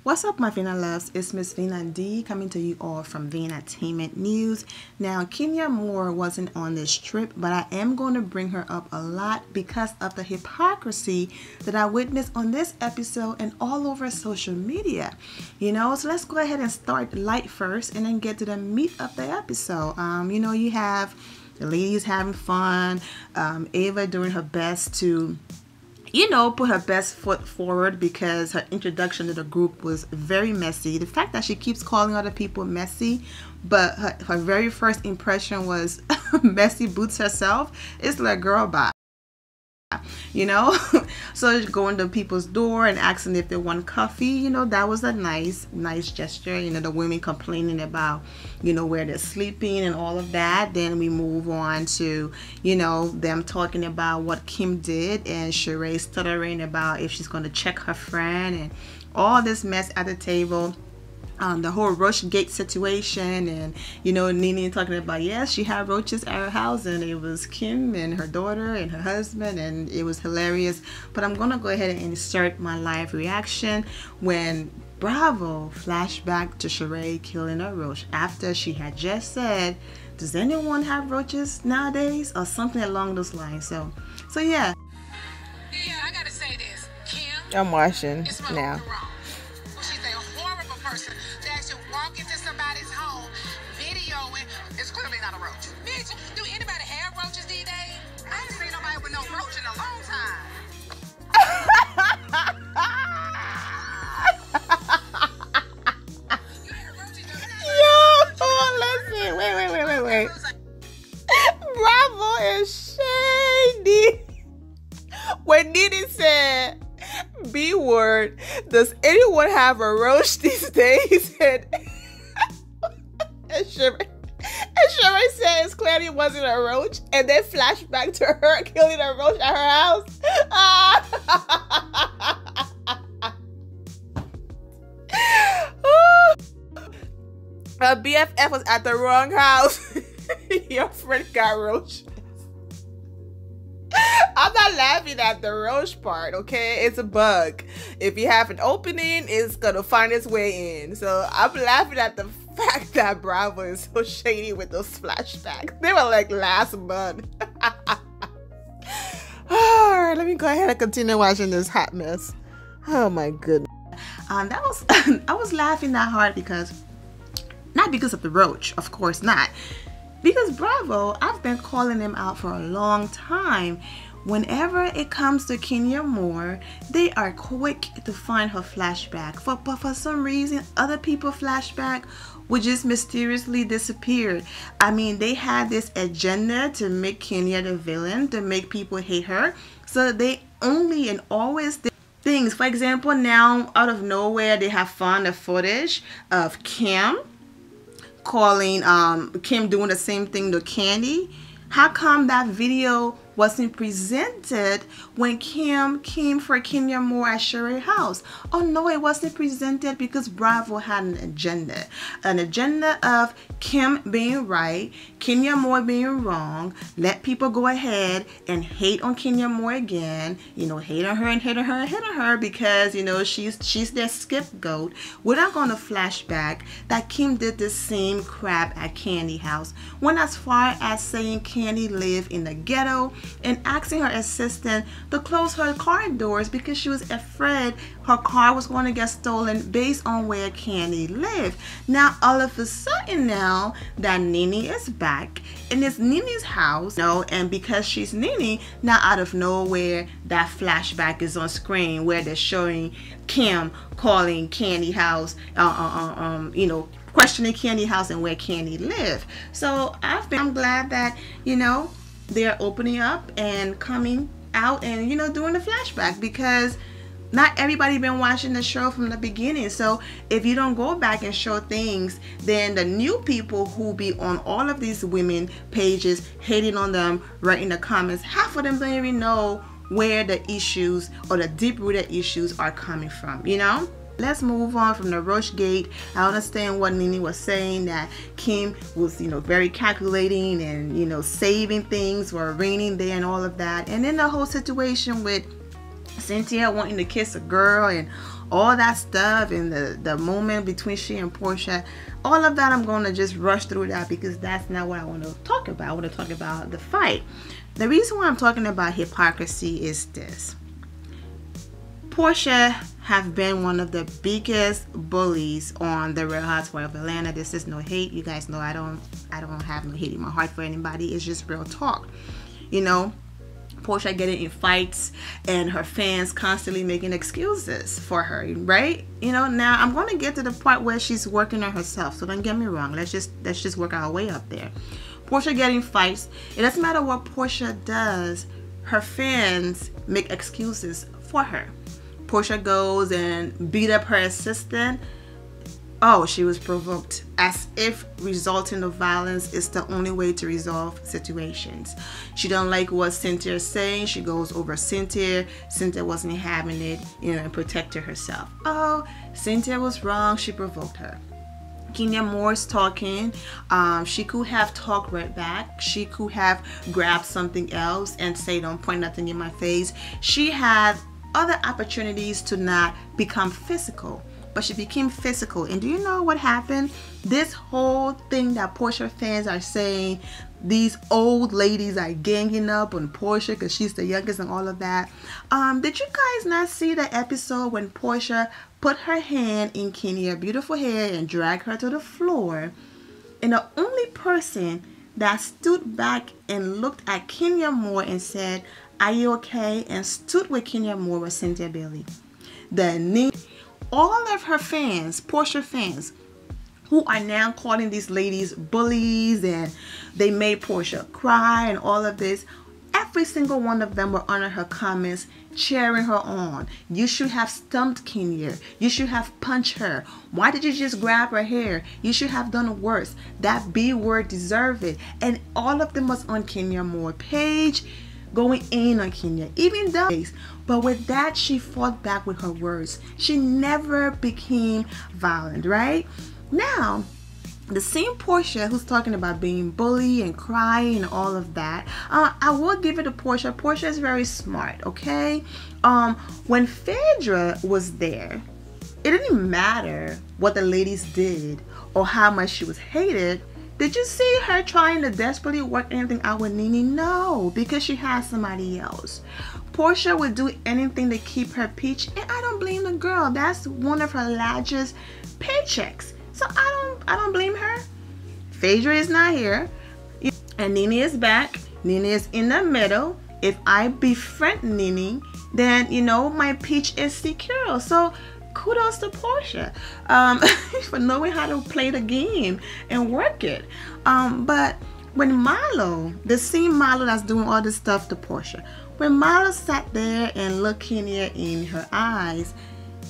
What's up, my Vina loves? It's Miss Vina D coming to you all from Entertainment News. Now, Kenya Moore wasn't on this trip, but I am going to bring her up a lot because of the hypocrisy that I witnessed on this episode and all over social media. So let's go ahead and start light first and then get to the meat of the episode. You have the ladies having fun, Ava doing her best to put her best foot forward because her introduction to the group was very messy. The fact that she keeps calling other people messy, but her very first impression was messy boots herself, it's like, girl, bye. So going to people's door and asking if they want coffee, that was a nice gesture. The women complaining about, where they're sleeping and all of that. Then we move on to, them talking about what Kim did and Sheree stuttering about if she's going to check her friend and all this mess at the table. The whole roach gate situation, and Nene talking about, yes, she had roaches at her house and it was Kim and her daughter and her husband, and it was hilarious. But I'm gonna go ahead and insert my live reaction when Bravo flashback to Sheree killing a roach after she had just said, does anyone have roaches nowadays, or something along those lines. So yeah, I gotta say this, Kim, I'm watching now. Person to actually walk into somebody's home, videoing, it's clearly not a roach. Bitch, do anybody have roaches these days? I ain't seen nobody with no roach in a long time. You had roaches, listen, wait. Bravo is shady. When Nene said, B word, does anyone have a roach these days? And Sheree says clearly it wasn't a roach, and then flashback to her killing a roach at her house. A BFF was at the wrong house. Your friend got roach. I'm not laughing at the roach part, okay? It's a bug. If you have an opening, it's gonna find its way in. So I'm laughing at the fact that Bravo is so shady with those flashbacks. They were like last month. Alright, let me go ahead and continue watching this hot mess. Oh my goodness. I was laughing that hard because, not because of the roach, of course not. Because Bravo, I've been calling them out for a long time. Whenever it comes to Kenya Moore, they are quick to find her flashback. But for some reason, other people's flashback would just mysteriously disappear. I mean, they had this agenda to make Kenya the villain, to make people hate her. So they only and always did things. For example, now out of nowhere, they have found the footage of Kim calling Kim doing the same thing to Candy. How come that video wasn't presented when Kim came for Kenya Moore at Sheree's house? Oh no, it wasn't presented because Bravo had an agenda of Kim being right, Kenya Moore being wrong. Let people go ahead and hate on Kenya Moore again, hate on her because she's their scapegoat. We're not going to flashback that Kim did the same crap at Candy's house, when as far as saying Candy lived in the ghetto and asking her assistant to close her car doors because she was afraid her car was going to get stolen based on where Candy lived. Now all of a sudden, now that Nene is back and it's Nene's house, and because she's Nene, now out of nowhere that flashback is on screen where they're showing Kim calling Candy house, questioning Candy house and where Candy lived. So I'm glad that they're opening up and coming out and doing the flashback, because not everybody been watching the show from the beginning. So if you don't go back and show things, then the new people who be on all of these women pages hating on them right in the comments, half of them don't even know where the issues or the deep-rooted issues are coming from. Let's move on from the roach gate. I understand what Nene was saying, that Kim was, very calculating and, saving things for a raining day and all of that. And then the whole situation with Cynthia wanting to kiss a girl and all that stuff, and the moment between she and Portia, all of that I'm going to just rush through that because that's not what I want to talk about. I want to talk about the fight. The reason why I'm talking about hypocrisy is this. Portia have been one of the biggest bullies on the Real Housewives of Atlanta. This is no hate. You guys know I don't have no hate in my heart for anybody. It's just real talk. You know, Portia getting in fights and her fans constantly making excuses for her, right? You know, now I'm going to get to the part where she's working on herself, so don't get me wrong. Let's just work our way up there. Portia getting fights. It doesn't matter what Portia does, her fans make excuses for her. Portia goes and beat up her assistant. Oh, she was provoked, as if resulting in violence is the only way to resolve situations. She don't like what Cynthia is saying. She goes over Cynthia. Cynthia wasn't having it, you know, and protected herself. Oh, Cynthia was wrong. She provoked her. Kenya Moore's talking. She could have talked right back. She could have grabbed something else and say, "Don't point nothing in my face." She had other opportunities to not become physical, but she became physical. And do you know what happened? This whole thing that Portia fans are saying, these old ladies are ganging up on Portia because she's the youngest and all of that. Did you guys not see the episode when Portia put her hand in Kenya's beautiful hair and dragged her to the floor? And the only person that stood back and looked at Kenya Moore and said, "Are you okay?" and stood with Kenya Moore was Cynthia Bailey. All of her fans, Portia fans, who are now calling these ladies bullies and they made Portia cry and all of this, every single one of them were under her comments cheering her on. You should have stumped Kenya. You should have punched her. Why did you just grab her hair? You should have done worse. That B word deserved it. And all of them was on Kenya Moore page, going in on Kenya, even though, but with that, she fought back with her words. She never became violent, right? Now, the same Portia who's talking about being bullied and crying and all of that, I will give it to Portia. Portia is very smart, okay? When Phaedra was there, it didn't matter what the ladies did or how much she was hated. Did you see her trying to desperately work anything out with Nene? No, because she has somebody else. Portia would do anything to keep her peach, and I don't blame the girl. That's one of her largest paychecks. So I don't blame her. Phaedra is not here, and Nene is back. Nene is in the middle. If I befriend Nene, then you know my peach is secure. So kudos to Portia for knowing how to play the game and work it. But when Marlo, the same Marlo that's doing all this stuff to Portia, when Marlo sat there and looked Kenya in her eyes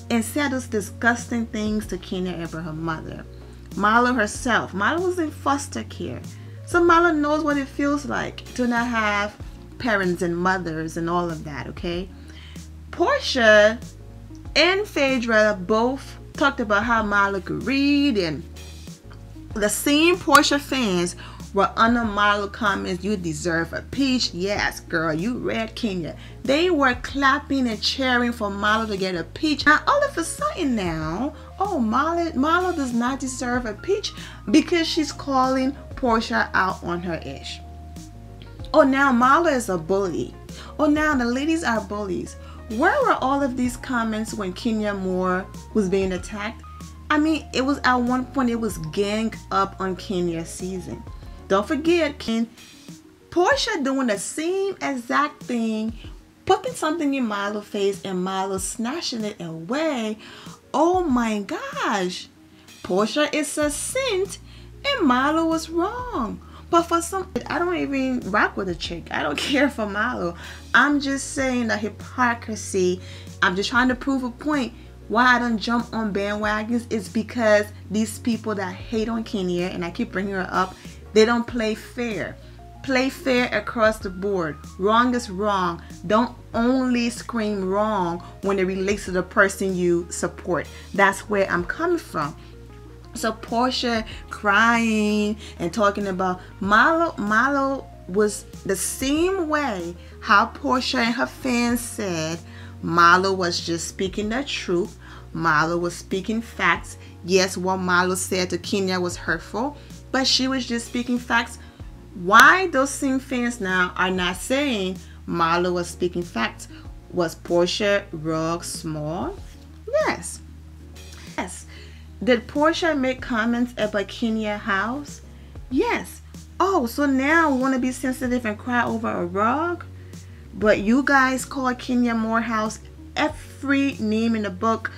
and said those disgusting things to Kenya about her mother, Marlo herself, Marlo was in foster care. So Marlo knows what it feels like to not have parents and mothers and all of that, okay? Portia and Phaedra both talked about how Marlo could read, and the same Portia fans were under Marlo comments, "You deserve a peach. Yes, girl, you read Kenya." They were clapping and cheering for Marlo to get a peach. Now, all of a sudden now, oh, Marlo does not deserve a peach because she's calling Portia out on her ish. Oh, now Marlo is a bully. Oh, now the ladies are bullies. Where were all of these comments when Kenya Moore was being attacked? I mean, it was at one point, it was gang up on Kenya's season. Don't forget, Portia doing the same exact thing, putting something in Marlo's face and Marlo snatching it away. Oh my gosh. Portia is a saint and Marlo was wrong. But for some, I don't even rock with a chick. I don't care for Marlo. I'm just saying the hypocrisy. I'm just trying to prove a point. Why I don't jump on bandwagons is because these people that hate on Kenya, and I keep bringing her up, they don't play fair. Play fair across the board. Wrong is wrong. Don't only scream wrong when it relates to the person you support. That's where I'm coming from. So Portia crying and talking about Marlo was the same way how Portia and her fans said Marlo was just speaking the truth. Marlo was speaking facts. Yes, what Marlo said to Kenya was hurtful, but she was just speaking facts. Why those same fans now are not saying Marlo was speaking facts? Was Portia rug small? Yes. Yes. Did Portia make comments about Kenya's house? Yes. Oh, so now we want to be sensitive and cry over a rug? But you guys call Kenya Morehouse every name in the book.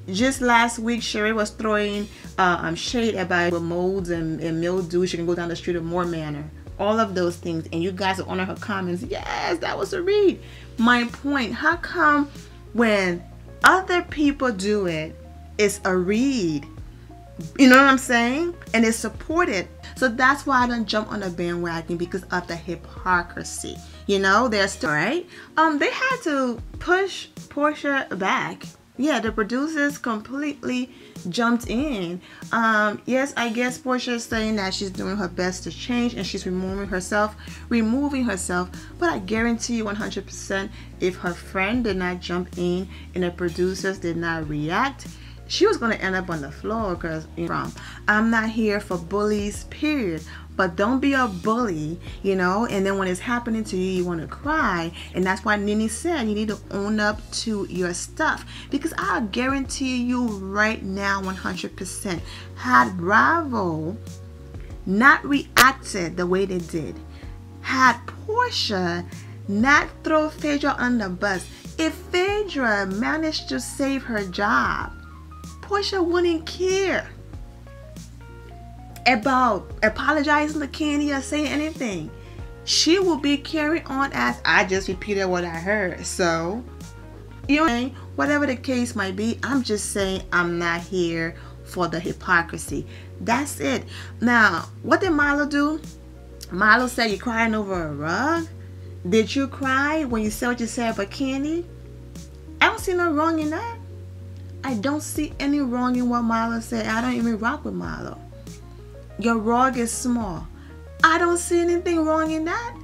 Just last week, Sheree was throwing shade about molds and mildew. She can go down the street of Moore Manor. All of those things. And you guys are on her comments. Yes, that was a read. My point, how come when other people do it, it's a read? You know what I'm saying? And it's supported. So that's why I don't jump on the bandwagon, because of the hypocrisy. You know, they're still right. They had to push Portia back. Yeah, the producers completely jumped in. Yes, I guess Portia is saying that she's doing her best to change and she's removing herself. But I guarantee you 100%, if her friend did not jump in and the producers did not react, she was going to end up on the floor. Because I'm not here for bullies, period. But don't be a bully, you know, and then when it's happening to you, you want to cry. And that's why Nene said you need to own up to your stuff. Because I guarantee you right now, 100%, had Bravo not reacted the way they did, had Portia not throw Phaedra on the bus, if Phaedra managed to save her job, Portia wouldn't care about apologizing to Kenya or saying anything. She will be carrying on as, I just repeated what I heard. So, you know, whatever the case might be, I'm just saying I'm not here for the hypocrisy. That's it. Now, what did Marlo do? Marlo said, you're crying over a rug? Did you cry when you said what you said about Candy? I don't see no wrong in that. I don't see any wrong in what Marlo said. I don't even rock with Marlo. Your rug is small. I don't see anything wrong in that.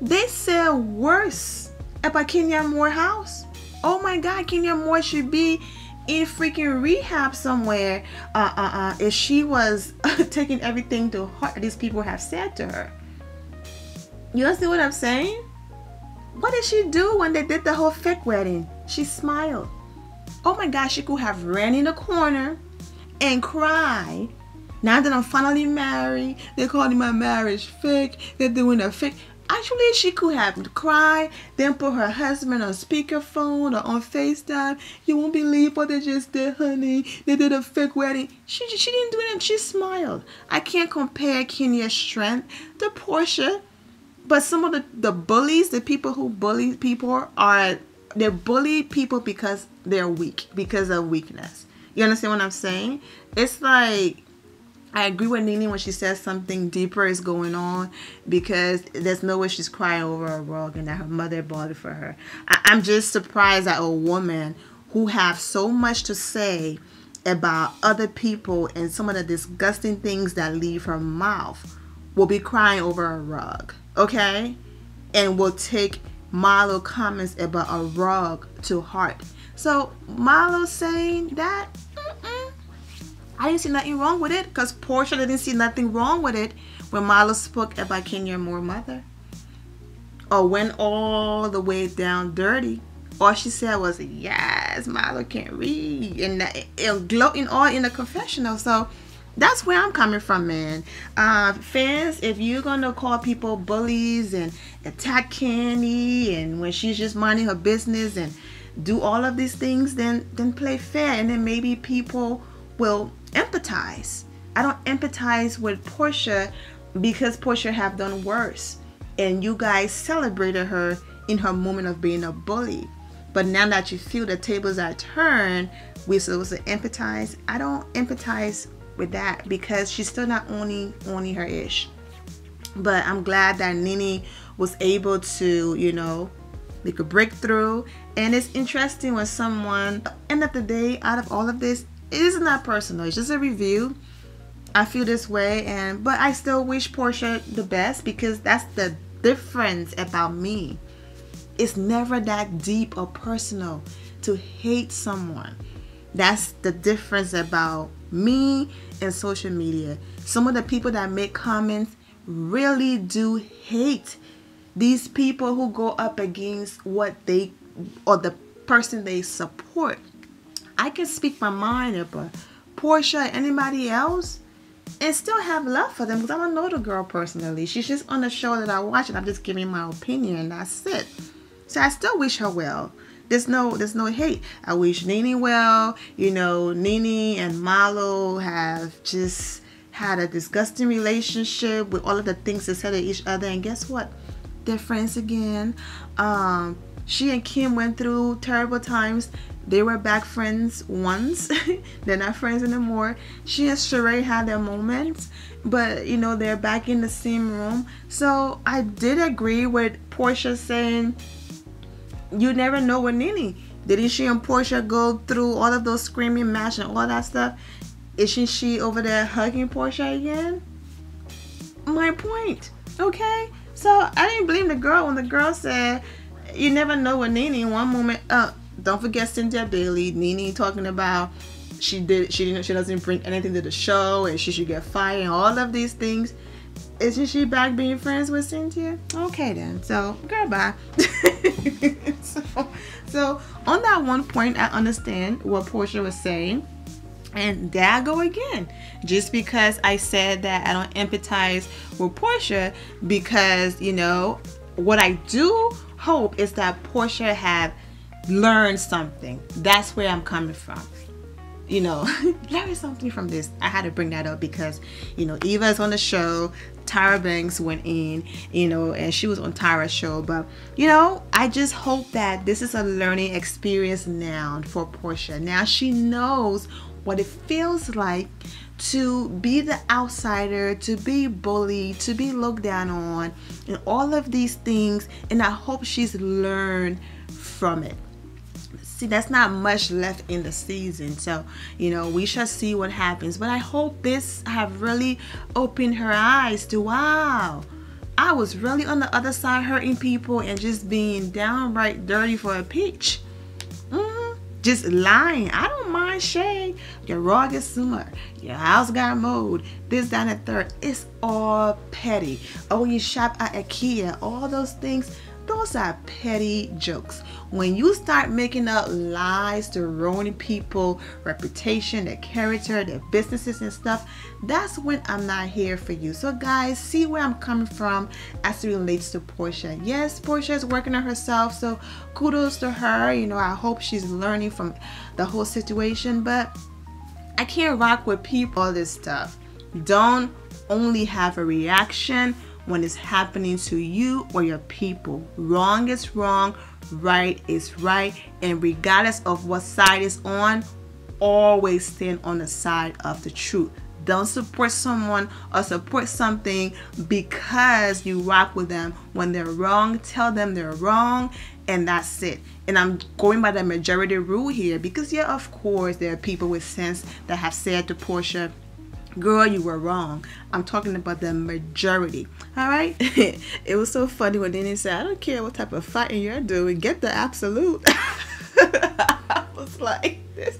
They said worse about Kenya Morehouse. Oh my God, Kenya Moore should be in freaking rehab somewhere if she was taking everything to heart these people have said to her. You understand what I'm saying? What did she do when they did the whole fake wedding? She smiled. Oh my God, she could have ran in the corner and cried. Now that I'm finally married, they're calling my marriage fake. They're doing a fake. Actually, she could have cried, then put her husband on speakerphone or on FaceTime. You won't believe what they just did, honey. They did a fake wedding. She didn't do it. She smiled. I can't compare Kenya's strength to Portia. But some of the bullies, the people who bully people, they bully people because they're weak, because of weakness. You understand what I'm saying? It's like, I agree with Nene when she says something deeper is going on, because there's no way she's crying over a rug and that her mother bought it for her. I'm just surprised that a woman who have so much to say about other people and some of the disgusting things that leave her mouth will be crying over a rug, okay? And will take Marlo comments about a rug to heart. So Marlo saying that, I didn't see nothing wrong with it, because Portia didn't see nothing wrong with it when Marlo spoke about Kenya Moore's mother, or went all the way down dirty. All she said was, yes, Marlo can't read, and it gloating all in the confessional. So that's where I'm coming from, man. Fans, if you're gonna call people bullies and attack Candy, and when she's just minding her business and do all of these things, then play fair, and then maybe people will empathize. I don't empathize with Portia because Portia have done worse, and you guys celebrated her in her moment of being a bully. But now that you feel the tables are turned, we're supposed to empathize. I don't empathize with that, because she's still not owning her ish. But I'm glad that Nene was able to, you know, make a breakthrough. And it's interesting when someone, end of the day, out of all of this, it is not personal, it's just a review. I feel this way, but I still wish Portia the best, because that's the difference about me. It's never that deep or personal to hate someone. That's the difference about me and social media. Some of the people that make comments really do hate these people who go up against what they or the person they support. I can speak my mind about Portia or anybody else and still have love for them because I don't know the girl personally. She's just on the show that I watch and I'm just giving my opinion and that's it. So I still wish her well. There's no hate. I wish Nene well. You know, Nene and Malo have just had a disgusting relationship with all of the things they said to each other. And guess what? They're friends again. She and Kim went through terrible times. They were back friends once. They're not friends anymore. She and Sheree had their moments, but you know, they're back in the same room. So I did agree with Portia saying, you never know with Nene. Didn't she and Portia go through all of those screaming match and all that stuff? Isn't she over there hugging Portia again? My point. Okay? So I didn't blame the girl when the girl said, you never know with Nene. In one moment, don't forget Cynthia Bailey. Nene talking about she doesn't bring anything to the show and she should get fired and all of these things. Isn't she back being friends with Cynthia? Okay then. So girl, bye. so on that one point, I understand what Portia was saying. And there I go again. Just because I said that I don't empathize with Portia, because you know what I do hope is that Portia have learned something. That's where I'm coming from. You know, learn something from this. I had to bring that up because, you know, Eva's on the show. Tyra Banks went in, you know, and she was on Tyra's show. But, you know, I just hope that this is a learning experience now for Portia. Now she knows what it feels like to be the outsider, to be bullied, to be looked down on, and all of these things. And I hope she's learned from it. See, that's not much left in the season, so you know, we shall see what happens. But I hope this have really opened her eyes to, wow, I was really on the other side hurting people and just being downright dirty for a peach. Just lying. I don't mind shade. Your rug is smart. Your house got mowed. This, that, and the third. It's all petty. Oh, you shop at IKEA. All those things. Those are petty jokes. When you start making up lies to ruin people, reputation, their character, their businesses and stuff, that's when I'm not here for you. So guys, see where I'm coming from as it relates to Portia. Yes, Portia is working on herself, so kudos to her. You know, I hope she's learning from the whole situation, but I can't rock with people, all this stuff. Don't only have a reaction when it's happening to you or your people. Wrong is wrong, right is right, and regardless of what side is on, always stand on the side of the truth. Don't support someone or support something because you rock with them. When they're wrong, tell them they're wrong, and that's it. And I'm going by the majority rule here because, yeah, of course, there are people with sense that have said to Portia, girl, you were wrong. I'm talking about the majority. All right. It was so funny when Nene said, I don't care what type of fighting you're doing, get the absolute. I was like, this,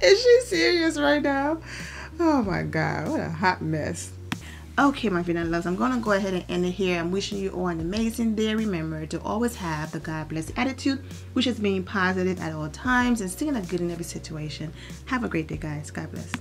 is she serious right now? Oh my God, what a hot mess. Okay, my Vienna loves, I'm gonna go ahead and end it here. I'm wishing you all an amazing day. Remember to always have the God bless attitude, which is being positive at all times and seeing the good in every situation. Have a great day, guys. God bless.